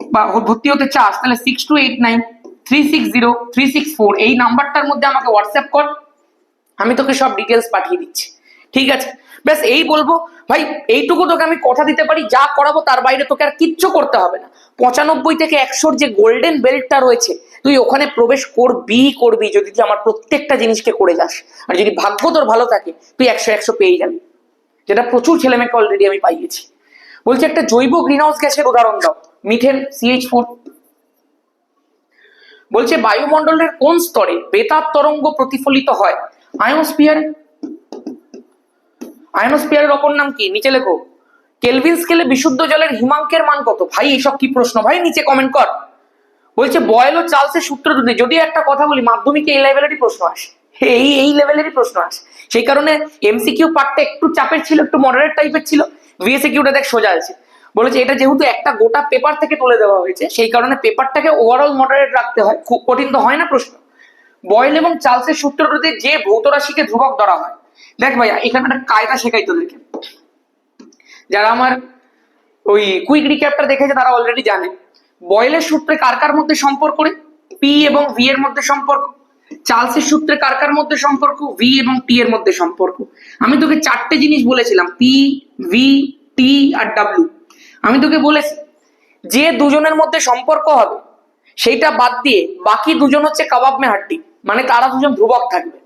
বা ভর্তি হতে চাস তাহলে 6289360364 এই নাম্বারটার মধ্যে আমাকে হোয়াটসঅ্যাপ কর, আমি তোকে সব ডিটেলস পাঠিয়ে দিচ্ছি। ঠিক আছে, ব্যাস এই বলবো ভাই, এইটুকু তোকে আমি কথা দিতে পারি, যা করাবো তার বাইরে তোকে আর কিচ্ছু করতে হবে না। 95 থেকে 100 যে গোল্ডেন বেল্টটা রয়েছে তুই ওখানে প্রবেশ করবি যদি তুই আমার প্রত্যেকটা জিনিসকে করে যাস, আর যদি ভাগ্য তোর ভালো থাকে তুই 100 পেয়ে যাবি, যেটা প্রচুর ছেলেমেয়েকে অলরেডি আমি পাইয়েছি। বলছি একটা জৈব গ্রিনহাউস গ্যাসের উদাহরণ দাও, মিথেন CH4। বলছে বায়ুমণ্ডলের কোন স্তরে বেতার তরঙ্গ প্রতিফলিত হয়? আয়োনোস্ফিয়ারে। আয়োনোস্ফিয়ারের অপর নাম কি? নিচে লেখো। কেলভিন স্কেলে বিশুদ্ধ জলের হিমাঙ্কের মান কত? ভাই এইসব কি প্রশ্ন ভাই, নিচে কমেন্ট কর। বলছে বয়েল ও চার্লসের সূত্র দুটি, যদি একটা কথা বলি মাধ্যমিকে এই লেভেলেরই প্রশ্ন আসে, এই লেভেলেরই প্রশ্ন আসে। সেই কারণে MCQ পার্টটা একটু চাপের ছিল, একটু মডারেট টাইপের ছিল, VSQটা দেখ সোজা আছে। বলেছে এটা যেহেতু একটা গোটা পেপার থেকে তুলে দেওয়া হয়েছে সেই কারণে পেপারটাকে ওভারঅল মডারেট রাখতে হয়, খুব কঠিন তো হয় না প্রশ্ন। বয়েল এবং চার্লসের সূত্রটিতে যে ভৌত রাশিকে ধ্রুবক ধরা হয়, দেখ ভাইয়া এখানে একটা কায়দা শেখাই তোদেরকে, যারা আমার ওই কুইক রিক্যাপটা দেখেছে তারা অলরেডি জানে। বয়েলের সূত্রে কার কার মধ্যে সম্পর্ক রে? পি এবং ভি এর মধ্যে সম্পর্ক। চার্লসের সূত্রে কার কার মধ্যে সম্পর্ক? ভি এবং টি এর মধ্যে সম্পর্ক। আমি তোকে চারটে জিনিস বলেছিলাম, পি, ভি, টি আর ডাব্লিউ। আমি তোকে বলেছি যে দুজনের মধ্যে সম্পর্ক হবে সেইটা বাদ দিয়ে বাকি দুজন হচ্ছে কাবাব মে হাড্ডি, মানে তারা দুজন ধ্রুবক থাকবে।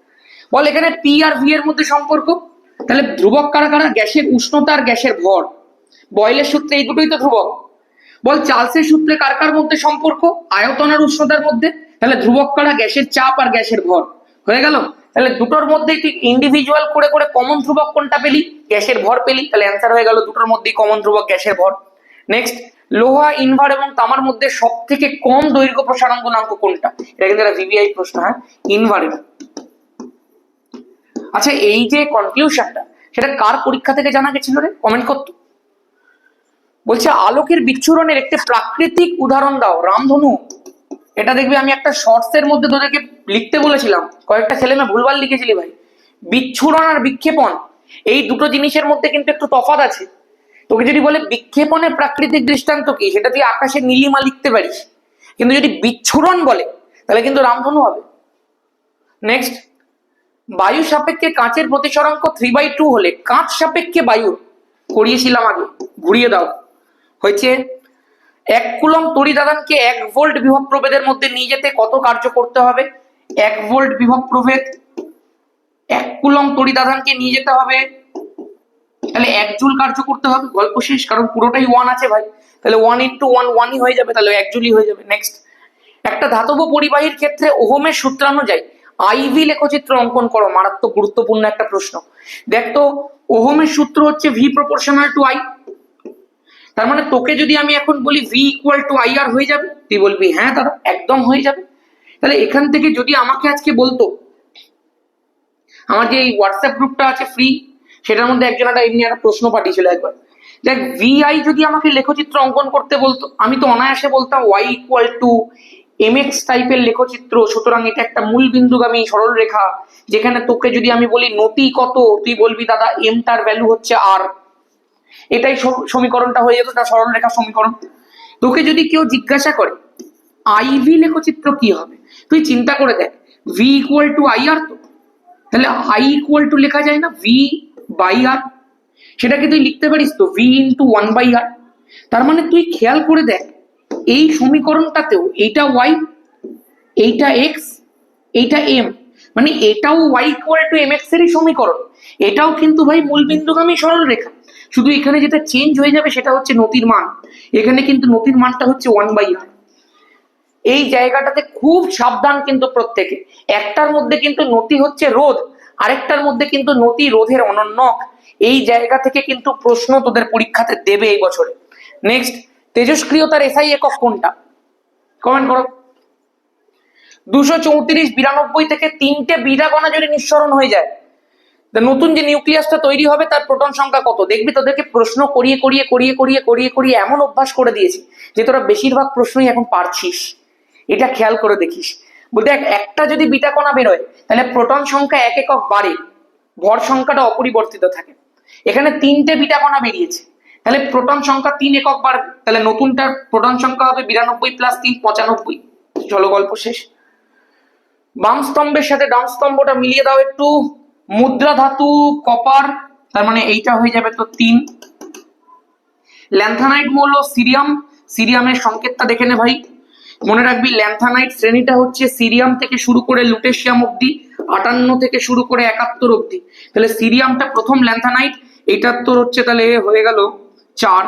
বল এখানে পি আর ভি এর মধ্যে সম্পর্ক, তাহলে ধ্রুবক কারা কারা? গ্যাসের উষ্ণতা আর গ্যাসের ভর। বয়েলের সূত্রে এই দুটোই তো ধ্রুবক। বল চার্লসের সূত্রে কার কার মধ্যে সম্পর্ক? আয়তন আর উষ্ণতার মধ্যে, তাহলে ধ্রুবক কারা? গ্যাসের চাপ আর গ্যাসের ভর। হয়ে গেল, তাহলে দুটোর মধ্যেই তুই ইন্ডিভিজুয়াল করে করে কমন ধ্রুবক কোনটা পেলি? গ্যাসের ভর পেলি, তাহলে অ্যান্সার হয়ে গেল দুটোর মধ্যেই কমন ধ্রুবক গ্যাসের ভর। নেক্সট, লোহা, ইনভার এবং তামার মধ্যে সব থেকে কম দৈর্ঘ্য প্রসারণ গুণাঙ্ক কোনটা? এটা কিন্তু একটা VVI প্রশ্ন, হ্যাঁ, ইনভারের। আচ্ছা এই যে কনক্লুশনটা সেটা কার পরীক্ষা থেকে জানা গেছিল রে? কমেন্ট করতো। বলছে আলোকের বিচ্ছুরণের একটি প্রাকৃতিক উদাহরণ দাও। রামধনু। এটা দেখবি আমি একটা শর্টস এর মধ্যে তোদেরকে লিখতে বলেছিলাম, কয়েকটা ছেলে মেয়ে ভুলভাল লিখেছিলি ভাই। বিচ্ছুরণ আর বিক্ষেপণ এই দুটো জিনিসের মধ্যে কিন্তু একটু তফাৎ আছে। তোকে যদি বলে বিক্ষেপণের প্রাকৃতিক দৃষ্টান্ত কি, সেটা তুই আকাশের নীলিমা লিখতে পারিস, কিন্তু যদি বিচ্ছুরণ বলে তাহলে কিন্তু রামধনু হবে। নেক্সট, বায়ু সাপেক্ষে কাঁচের প্রতিসরাঙ্ক 3/2 হলে কাঁচ সাপেক্ষে বায়ু, করিয়েছিলাম আগে, ঘুরিয়ে দাও। হয়েছে 1 কুলম্ব তড়িৎ আধানকে 1 ভোল্ট বিভব প্রভেদের মধ্যে নিয়ে যেতে কত কার্য করতে হবে? 1 ভোল্ট বিভব প্রভেদ 1 কুলম্ব তড়িৎ আধানকে নিয়ে যেতে হবে, তাহলে 1 জুল কার্য করতে হবে। গল্প শেষ, কারণ পুরোটাই 1 আছে ভাই, তাহলে 1 × 1 1ই হয়ে যাবে, তাহলে 1 জুলই হয়ে যাবে। নেক্সট, একটা ধাতব পরিবাহীর ক্ষেত্রে ওহমের সূত্রানুযায়ী IV লেখচিত্র অঙ্কন করো। মারাত্মক গুরুত্বপূর্ণ একটা প্রশ্ন। দেখ তো, ওহমের সূত্র হচ্ছে V proportional to I। তার মানে তোকে যদি আমি এখন বলি V = IR হয়ে যাবে, তুই বলবি হ্যাঁ দাদা একদম হয়ে যাবে। তাহলে এখান থেকে যদি আমাকে আজকে বলতো, আমার যে এই হোয়াটসঅ্যাপ গ্রুপটা আছে ফ্রি, সেটার মধ্যে একজন এমনি একটা প্রশ্ন পাঠিয়েছিল একবার, দেখ VI যদি আমাকে লেখচিত্র অঙ্কন করতে বলতো, আমি তো অনায়াসে বলতাম Y = MX টাইপের লেখচিত্র, সুতরাং এটা একটা মূল বিন্দুগামী সরল রেখা। যেখানে তোকে যদি আমি বলি নতি কত, তুই বলবি দাদা M টার ভ্যালু হচ্ছে R। এটাই সমীকরণটা হয়ে যেত, তার সরল রেখা সমীকরণ। তোকে যদি কেউ জিজ্ঞাসা করে IV লেখচিত্র কি হবে, তুই চিন্তা করে দেখ, V = IR, তো তাহলে I = লেখা যায় না V/R। সেটাকে তুই লিখতে পারিস তো ভি ইন্টু 1/r। তার মানে তুই খেয়াল করে দেখ, এই সমীকরণটাতেও এইটা ওয়াই, এইটা এক্স, এইটা এম, মানে এটাও Y equal to M X এরই সমীকরণ, এটাও কিন্তু ভাই মূলবিন্দুগামী সরলরেখা। শুধু এখানে যেটা চেঞ্জ হয়ে যাবে সেটা হচ্ছে নতির মান। এখানে কিন্তু নতির মানটা হচ্ছে 1/r। এই জায়গাটাতে খুব সাবধান কিন্তু প্রত্যেকে। একটার মধ্যে কিন্তু নতি হচ্ছে রোধ, আরেকটার মধ্যে কিন্তু নতি রোধের অনন্যক। এই জায়গা থেকে কিন্তু প্রশ্ন তোদের পরীক্ষাতে দেবে এই বছরে। নেক্সট, তেজস্ক্রিয়তার এসআই একক কোনটা? কমেন্ট করো। 234 থেকে 3টে বিটা কণা যদি নিঃসরণ হয়ে যায়, নতুন যে নিউক্লিয়াসটা তৈরি হবে তার প্রোটন সংখ্যা কত? দেখবি তোদেরকে প্রশ্ন করিয়ে করিয়ে করিয়ে করিয়ে করিয়ে করিয়ে এমন অভ্যাস করে দিয়েছি যে তোরা বেশিরভাগ প্রশ্নই এখন পারছিস। এটা খেয়াল করে দেখিস। দেখ, একটা যদি বিটা কণা বেরোয় তাহলে প্রোটন সংখ্যা 1 একক বাড়ে, ভর সংখ্যাটা অপরিবর্তিত থাকে। এখানে 3টে বিটা কণা বেরিয়েছে, তাহলে প্রোটন সংখ্যা 3 একক বাড়বে, তাহলে নতুনটার প্রোটন সংখ্যা হবে 92 প্লাস 3 95। চলো গল্প শেষ। বাম স্তম্ভের সাথে ডান স্তম্ভটা মিলিয়ে দাও একটু। মুদ্রা ধাতু কপার, তার মানে এইটা হয়ে যাবে তো 3। ল্যান্থানাইট মৌল সিরিয়াম, সিরিয়ামের সংকেতটা দেখে নে ভাই। মনে রাখবি ল্যান্থানাইট শ্রেণীটা হচ্ছে সিরিয়াম থেকে শুরু করে লুটেশিয়াম অব্দি, 58 থেকে শুরু করে 71 অব্দি। তাহলে সিরিয়ামটা প্রথম ল্যান্থানাইট, এইটার তোর হচ্ছে তাহলে হয়ে গেল 4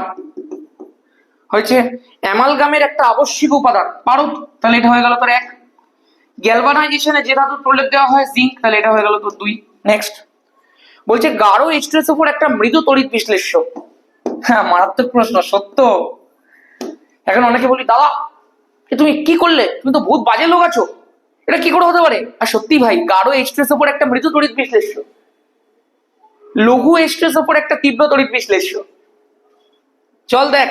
হয়েছে। অ্যামালগামের একটা আবশ্যিক উপাদান পারদ, তাহলে এটা হয়ে গেল তোর 1। গ্যালভানাইজেশনে যে ধাতুর প্রলেপ দেওয়া হয় জিঙ্ক, তাহলে এটা হয়ে গেল তোর 2। নেক্সট বলছে গাঢ় H2SO4 একটা মৃদু তড়িৎ বিশ্লেষ্য। হ্যাঁ, মারাত্মক প্রশ্ন, সত্য। এখন অনেকে বলি দাদা তুমি কি করলে, তুমি তো বহুত বাজে লোক আছো, এটা কি করে হতে পারে? আর সত্যি ভাই, গাঢ় H2SO4 একটা মৃদু তড়িৎ বিশ্লেষ্য, লঘু H2SO4 একটা তীব্র তড়িৎ বিশ্লেষ্য। চল দেখ,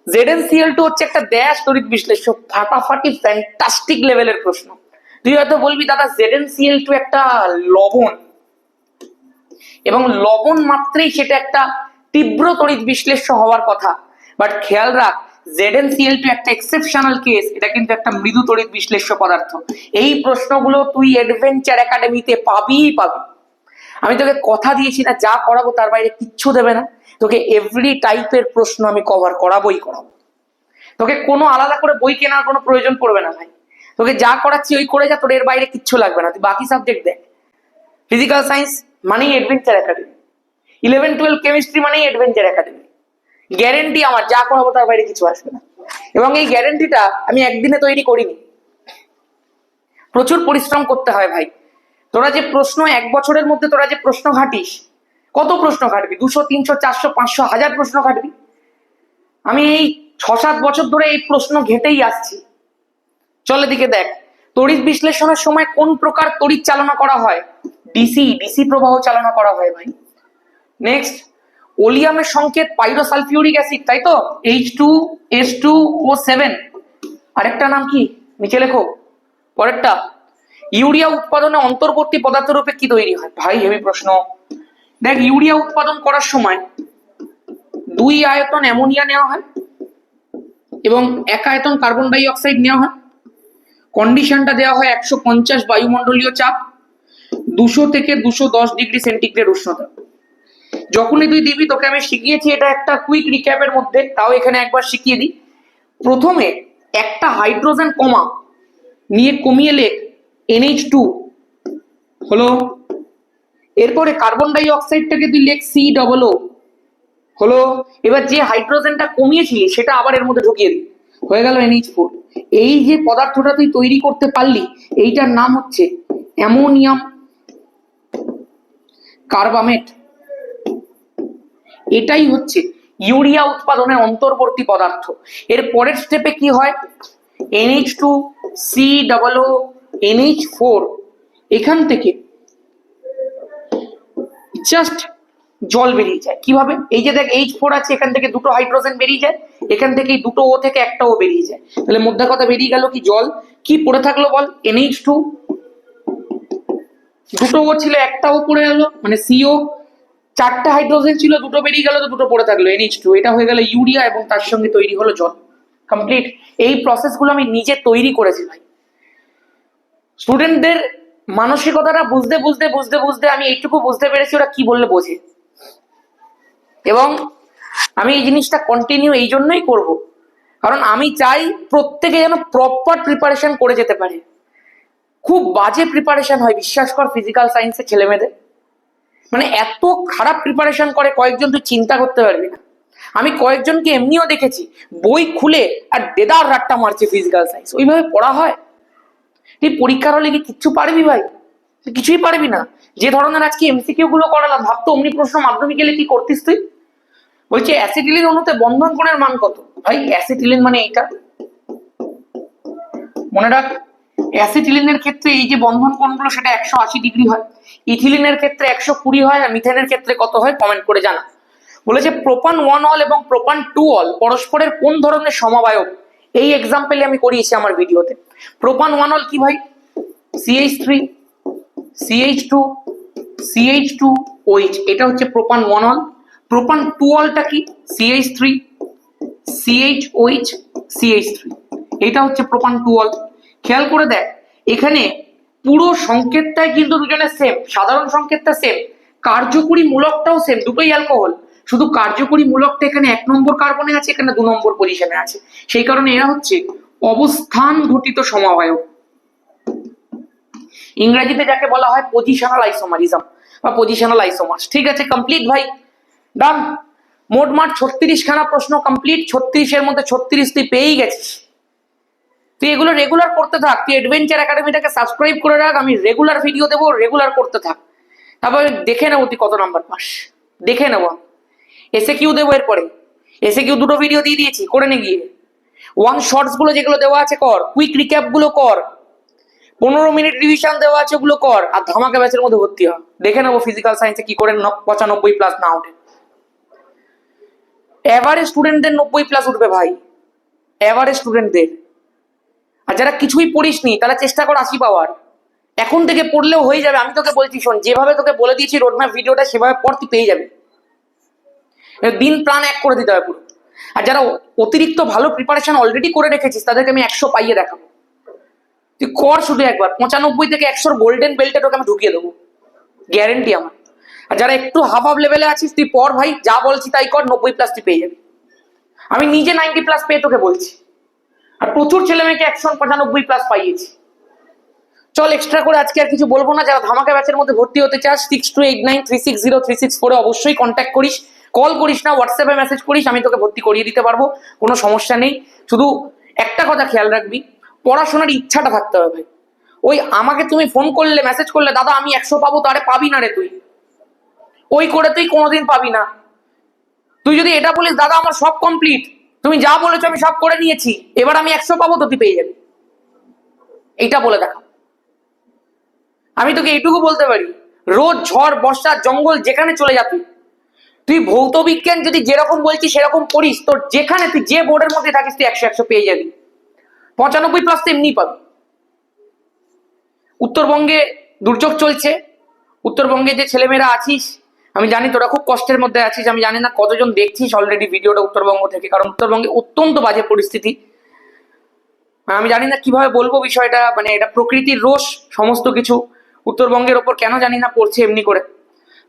ZnCl2 হচ্ছে একটা ড্যাশ তড়িৎ বিশ্লেষ্য। ফাটাফাটি ফ্যান্টাস্টিক লেভেলের প্রশ্ন। তুই হয়তো বলবি দাদা ZnCl2 একটা লবণ, এবং লবণ মাত্রেই সেটা একটা তীব্র তড়িৎ বিশ্লেষ্য হওয়ার কথা। বাট খেয়াল রাখ, ZnCl2 একটা এক্সেপশনাল কেস, এটা কিন্তু একটা মৃদু তড়িৎ বিশ্লেষ্য পদার্থ। এই প্রশ্নগুলো তুই অ্যাডভেঞ্চার একাডেমিতে পাবি। আমি তোকে কথা দিয়েছি না, যা করাবো তার বাইরে কিচ্ছু দেবে না, তোকে এভরি টাইপের প্রশ্ন আমি কভার করাবোই করাবো। তোকে কোনো আলাদা করে বই কেনার কোনো প্রয়োজন পড়বে না ভাই। তোকে যা করাচ্ছি ওই করে যা, তোর এর বাইরে কিচ্ছু লাগবে না, তুই বাকি সাবজেক্ট দেখ। ফিজিক্যাল সায়েন্স মানেই অ্যাডভেঞ্চার একাডেমি, 11-12 কেমিস্ট্রি মানেই অ্যাডভেঞ্চার একাডেমি। গ্যারেন্টি আমার, যা করাবো তার বাইরে কিছু আসবে না। এবং এই গ্যারেন্টিটা আমি একদিনে তৈরি করিনি, প্রচুর পরিশ্রম করতে হয় ভাই। তোরা যে প্রশ্ন 1 বছরের মধ্যে তোরা যে প্রশ্ন ঘাটিস, কত প্রশ্ন ঘাটবি? 200, 300, 400, 500, 1000 প্রশ্ন ঘাটবি। আমি এই 6-7 বছর ধরে এই প্রশ্ন ঘেটেই আসছি। চল এদিকে দেখ, তড়িৎ বিশ্লেষণের সময় কোন প্রকার তড়িৎ চালনা করা হয়? ডিসি প্রবাহ চালনা করা হয় ভাই। নেক্সট, ওলিয়ামের সংকেত পাইরোসালফিউরিক অ্যাসিড, তাই তো? H2S2O7। আরেকটা নাম কি নিচে লেখো। পরেরটা, ইউরিয়া উৎপাদনে অন্তর্বর্তী পদার্থ রূপে কি তৈরি হয়? ভাই হেভি প্রশ্ন। দেখ, ইউরিয়া উৎপাদন করার সময় 2 আয়তন অ্যামোনিয়া নেওয়া হয় এবং 1 আয়তন কার্বন ডাই অক্সাইড নেওয়া হয়। কন্ডিশনটা দেওয়া হয় 150 বায়ুমণ্ডলীয় চাপ, 200 থেকে 210 ডিগ্রি সেন্টিগ্রেড উষ্ণতা। যখনই তুই দিবি, তোকে আমি শিখিয়েছি, এটা একটা কুইক রিক্যাপের মধ্যে, তাও এখানে একবার শিখিয়ে দিই। প্রথমে একটা হাইড্রোজেন কমা নিয়ে কমিয়ে লেখ NH2 হলো। এরপরে কার্বন ডাই অক্সাইডটাকে তুই লেখ COO হলো। এবার যে হাইড্রোজেনটা কমিয়েছিলি সেটা আবার এর মধ্যে ঢুকিয়ে দিই, হয়ে গেল NH4। এই যে পদার্থটা তুই তৈরি করতে পারলি, এইটার নাম হচ্ছে অ্যামোনিয়াম কার্বামেট। এটাই হচ্ছে ইউরিয়া উৎপাদনের অন্তর্বর্তী পদার্থ। এর পরের স্টেপে কি হয়? NH2 COO NH4, এখান থেকে জাস্ট জল বেরিয়ে যায়। কিভাবে? এই যে দেখ H4 আছে, এখান থেকে 2টো হাইড্রোজেন বেরিয়ে যায়, এখান থেকে 2টো O থেকে 1টা O বেরিয়ে যায়। তাহলে মধ্যে কথা বেরিয়ে গেল কি? জল। কি পড়ে থাকলো বল? NH2, 2টো O ছিল, 1টা O পড়ে গেল মানে CO, 4টা হাইড্রোজেন ছিল, 2টো বেরিয়ে গেল, তো 2টো পড়ে থাকলো NH2। এটা হয়ে গেল ইউরিয়া এবং তার সঙ্গে তৈরি হলো জল। কমপ্লিট। এই প্রসেসগুলো আমি নিজে তৈরি করেছি ভাই। স্টুডেন্টদের মানসিকতাটা বুঝতে বুঝতে বুঝতে বুঝতে আমি এইটুকু বুঝতে পেরেছি ওরা কি বললে বোঝে। এবং আমি এই জিনিসটা কন্টিনিউ এই জন্যই করব, কারণ আমি চাই প্রত্যেকে যেন প্রপার প্রিপারেশন করে যেতে পারে। খুব বাজে প্রিপারেশন হয় বিশ্বাস কর ফিজিক্যাল সায়েন্সের ছেলে মেয়েদের, মানে এত খারাপ প্রিপারেশন করে কয়েকজন, তুই চিন্তা করতে পারবি না। আমি কয়েকজনকে এমনিও দেখেছি বই খুলে আর দেদার রাট্টা মারছে ফিজিক্যাল সায়েন্স। ওইভাবে পড়া হয়? তুই পরীক্ষার হলে কি কিচ্ছু পারবি ভাই? তুই কিছুই পারবি না। যে ধরনের আজকে এমসিকিউ গুলো করালাম, ভাবতো অমনি প্রশ্ন মাধ্যমিক গেলে কি করতিস তুই? বলছে অ্যাসিটিলিন অণুতে বন্ধন কোণের মান কত? ভাই অ্যাসিটিলিন মানে এইটা মনে রাখ। অ্যাসিটিলিনের ক্ষেত্রে এই যে বন্ধন কোণগুলো সেটা 180 ডিগ্রি হয়, ইথিলিনের ক্ষেত্রে 120 হয়, আর মিথেনের ক্ষেত্রে কত হয় কমেন্ট করে জানা। বলেছে প্রোপান 1 অল এবং প্রোপান 2 অল পরস্পরের কোন ধরনের সমবায়ক? এই এক্সাম্পলে আমি করিয়েছি আমার ভিডিওতে। প্রোপান 1 অল কি ভাই? CH3 CH2 CH2 OH, এটা হচ্ছে প্রোপান 1 অল। প্রোপান 2 অলটা কি? CH3 CHOH CH3, এটা হচ্ছে প্রোপান 2 অল। খেয়াল করে দেখ এখানে পুরো সংকেতটাই কিন্তু দুজনের সেম, সাধারণ সংকেতটা সেম, কার্যকরী মূলকটাও সেম, দুটোই অ্যালকোহল। শুধু কার্যকরী মূলকটা এখানে 1 নম্বর কার্বনে আছে, এখানে 2 নম্বর পজিশনে আছে। সেই কারণে এরা হচ্ছে অবস্থান ঘটিত সমবায়ক, ইংরেজিতে যাকে বলা হয় পজিশনাল আইসোমারিজম বা পজিশনাল আইসোমার্স। ঠিক আছে, কমপ্লিট ভাই, ডান। মোটমাট 36 খানা প্রশ্ন কমপ্লিট। 36-এর মধ্যে 36 তুই পেয়েই গেছিস। তুই এগুলো রেগুলার করতে থাক, তুই অ্যাডভেঞ্চার একাডেমিটাকে সাবস্ক্রাইব করে রাখ, আমি রেগুলার ভিডিও দেবো, রেগুলার করতে থাক। তারপর দেখে নেবো তুই কত নাম্বার পাস, দেখে নেবো। এসে কিউ দেবো, এরপরে এসে কিউ 2টো ভিডিও দিয়ে দিয়েছি, করে নে গিয়ে। ওয়ান শর্টস গুলো যেগুলো দেওয়া আছে কর, কুইক রিক্যাপ গুলো কর, 15 মিনিট রিভিশন দেওয়া আছে ওগুলো কর, আর ধামাকা ব্যাচের মধ্যে ভর্তি হ। দেখে নেবো ফিজিক্যাল সায়েন্সে কি করে 95+ না ওঠে। এভারেজ স্টুডেন্টদের 90+ উঠবে ভাই, এভারেজ স্টুডেন্টদের। আর যারা কিছুই পড়িসনি তারা চেষ্টা কর 80 পাওয়ার। এখন থেকে পড়লেও হয়ে যাবে, আমি তোকে বলছি শোন, যেভাবে তোকে বলে দিয়েছি রোডম্যাপ ভিডিওটা সেভাবে পড়, তুই পেয়ে যাবে। দিন প্ল্যান এক করে দিতে হবে পুরো। আর যারা অতিরিক্ত ভালো প্রিপারেশন অলরেডি করে রেখেছিস তাদেরকে আমি 100 পাইয়ে দেখাবো। তুই কর শুধু একবার, 95 থেকে 100-র গোল্ডেন বেল্টে তোকে আমি ঢুকিয়ে দেবো, গ্যারেন্টি আমার। আর যারা একটু হাফ লেভেলে আছিস তুই পড় ভাই, যা বলছি তাই কর, 90+ তুই পেয়ে যাবি। আমি নিজে 90+ পেয়ে তোকে বলছি, আর প্রচুর ছেলে মেয়েকে 195+ পাইয়েছি। চল এক্সট্রা করে আজকে আর কিছু বলবো না। যারা ধামাকা ব্যাচের মধ্যে ভর্তি হতে চাস 6289360364 অবশ্যই কন্ট্যাক্ট করিস, কল করিস না, হোয়াটসঅ্যাপে মেসেজ করিস, আমি তোকে ভর্তি করিয়ে দিতে পারবো, কোনো সমস্যা নেই। শুধু একটা কথা খেয়াল রাখবি, পড়াশোনার ইচ্ছাটা থাকতে হবে ভাই। ওই আমাকে তুমি ফোন করলে মেসেজ করলে দাদা আমি 100 পাবো, তারে পাবি না রে তুই, ওই করে তুই কোনোদিন পাবি না। তুই যদি এটা বলিস দাদা আমার সব কমপ্লিট, তুমি যা বলেছো আমি সব করে নিয়েছি, এবার আমি 100 পাবো, তো তুই পেয়ে যাবি। এইটা বলে দেখা। আমি তোকে এইটুকু বলতে পারি, রোদ ঝড় বর্ষা জঙ্গল যেখানে চলে যা তুই ভৌত বিজ্ঞান যদি যেরকম বলছিস সেরকম করিস, তোর যেখানে তুই যে বোর্ডের মধ্যে থাকিস তুই 100 পেয়ে যাবি। 95+ তো এমনি পাবি। উত্তরবঙ্গে দুর্যোগ চলছে, উত্তরবঙ্গে যে ছেলেমেয়েরা আছিস আমি জানি তোরা খুব কষ্টের মধ্যে আছিস, আমি জানি না কতজন দেখছিস অলরেডি ভিডিওটা উত্তরবঙ্গ থেকে, কারণ উত্তরবঙ্গে অত্যন্ত বাজে পরিস্থিতি। আমি জানি না কিভাবে বলবো বিষয়টা, মানে এটা প্রকৃতির রোষ, সমস্ত কিছু উত্তরবঙ্গের ওপর কেন জানি না পড়ছে এমনি করে।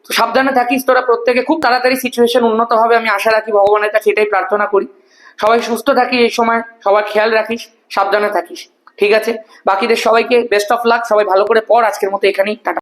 তো সাবধানে থাকিস তোরা প্রত্যেকে, খুব তাড়াতাড়ি সিচুয়েশন উন্নত হবে আমি আশা রাখি, ভগবানের কাছে এটাই প্রার্থনা করি। সবাই সুস্থ থাকিস এই সময়, সবার খেয়াল রাখিস, সাবধানে থাকিস, ঠিক আছে? বাকিদের সবাইকে বেস্ট অফ লাক, সবাই ভালো করে পড়। আজকের মতো এখানেই টাটা।